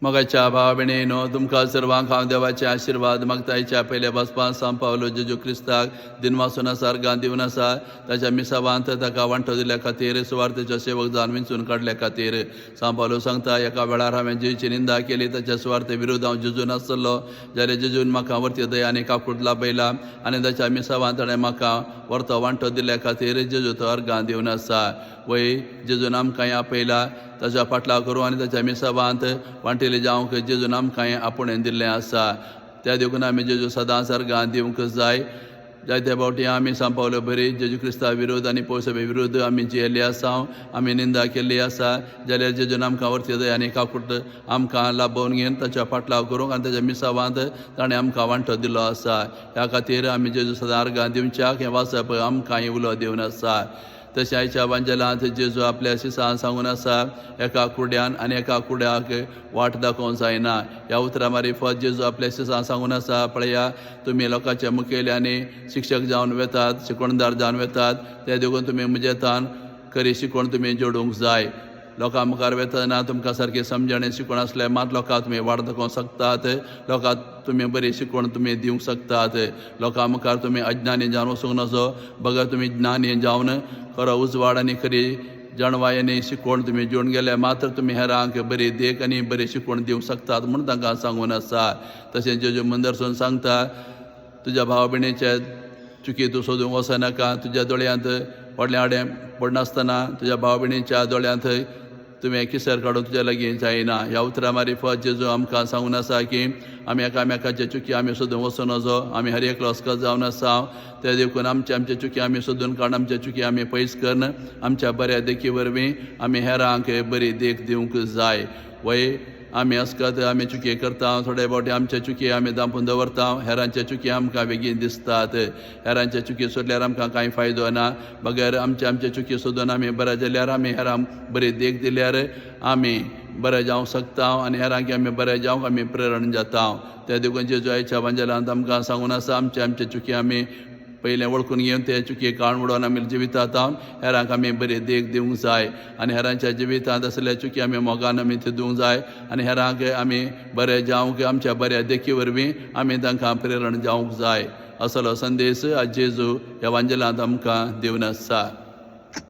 मोगाच्या भावा भयणीनो तुमकां सर्वांक हांव देवाचे आशिर्वाद मागतायच्या पयले बसपान सांग पावलो जेजू क्रिस्ताक दिनवासून सारगां दिवन आसा ताच्या मिसावांत ताका वांटो दिल्या खातीर सुवार्थेचो सेवक जावन विंचून काडल्या खातीर सांग पावलो सांगता एका वेळार हांवें जेची निंदा केली ताच्या सुवार्थे विरोध हांव जेजून आसतलो जाल्यार जेजून म्हाका वर्ती दयानी काकूट लाभयला आनी ताच्या मिसावांत ताणें म्हाका व्हरतो वांटो दिल्या खातीर जेजू तो अर्गां दिवन आसा वय जेजून आमकां आपयला ताच्या फाटला करूं आनी ताच्या मिसावांत वांटेली जावंक जेजून आमकां आपुणें दिल्लें आसा त्या देखून आमी जेजू सदांच अर्गां दिवंक जाय जायते फावटी आमी सांपावल्यो बरी जेजू क्रिस्ता विरोध आनी पौसभे विरोध आमी जियेल्ली आसा आमी निंदा केल्ली आसा जाल्यार जेजून आमकां वर्ती दया आनी काकूट आमकां लाभोवन घेवन ताच्या फाटलाव करूंक आनी ताच्या मिसावांत ताणें आमकां वांटो दिलो आसा ह्या खातीर आमी जेजू सदां अर्गां दिवच्याक हें वाचप आमकां उलो दिवन आसा तशें आयच्या वांजेलांत जेजू आपल्या शिसांत सांगून आसा एका कुड्यान आनी एका कुड्याक वाट दाखोवंक जायना ह्या उतरा मार्फत जेजू आपल्या शिसांत सांगून आसा पळया तुमी लोकांच्या मुखेली आनी शिक्षक जावन वेतात शिकवणदार जावन वेतात ते देखून तुमी म्हजेतान खरी शिकवण तुमी जोडूंक जाय लोकां मुखार वेतना तुमकां सारकी समजणी शिकवण आसल्यार मात लोकांक तुमी वाट दाखोवंक शकतात लोकांक तुमी बरी शिकवण तुमी दिवंक शकतात लोकां मुखार तुमी अज्ञानी जावन वचूंक नजो बगर तुमी ज्ञानी जावन खरो उजवाड आनी खरी जणवाय आनी शिकवण तुमी जेवन गेले मात्र तुमी हेरांक बरी देख आनी बरी शिकवण दिवंक शकतात म्हूण तांकां सांगून आसा तशें जेजू मंदरसून सांगता तुज्या भाव भयणीचे चुकी तूं सोदूंक वचनाका तुज्या दोळ्यांत व्हडलें आडें पडनासतना तुज्या भाव भयणीच्या दोळ्यांत तुवें किसर काडून तुज्या लागीं जायना ह्या उतरा मार्फत जेजू आमकां सांगून आसा की आमी एकामेकाचे चुकी आमी सोदूंक वचूं नजो आमी हर एक लस्कर जावन आसा ते देखून आमचे चुकी आमी सोदून काडून आमचे चुकी आमी पयस करन आमच्या बऱ्या देखी वरवीं आमी हेरांक बरी देख दिवंक जाय वय आमी आसकत आमी चुकी करता थोडे फावटी आमचे चुकी आमी दांपून दवरता हेरांचे चुकी आमकां बेगीन दिसतात हेरांचे चुकी सोदल्यार आमकां कांय फायदो ना बगर आमचे चुकी सोदून आमी बरे जाल्यार आमी हेरांक बरी देख दिल्यार आमी बरे जावंक शकता आनी हेरांक आमी बरे जावंक आमी प्रेरण जाता ते देखून जेजू आयच्या वांजेलांत आमकां सांगून आसा आमचे चुकी आमी पयलें वळखून घेवन ते चुकी काळून उडोवन आमी जिवितांत हेरांक आमी बरी देख दिवंक जाय आनी हेरांच्या जिवितांत आसले चुकी आमी मोगान आमी दिवंक जाय आनी हेरांक आमी बरे जावंक आमच्या बऱ्या देखी वरवीं आमी तांकां प्रेरण जावंक जाय असलो संदेश आज जेजू ह्या वांजेलांत आमकां दिवन आसा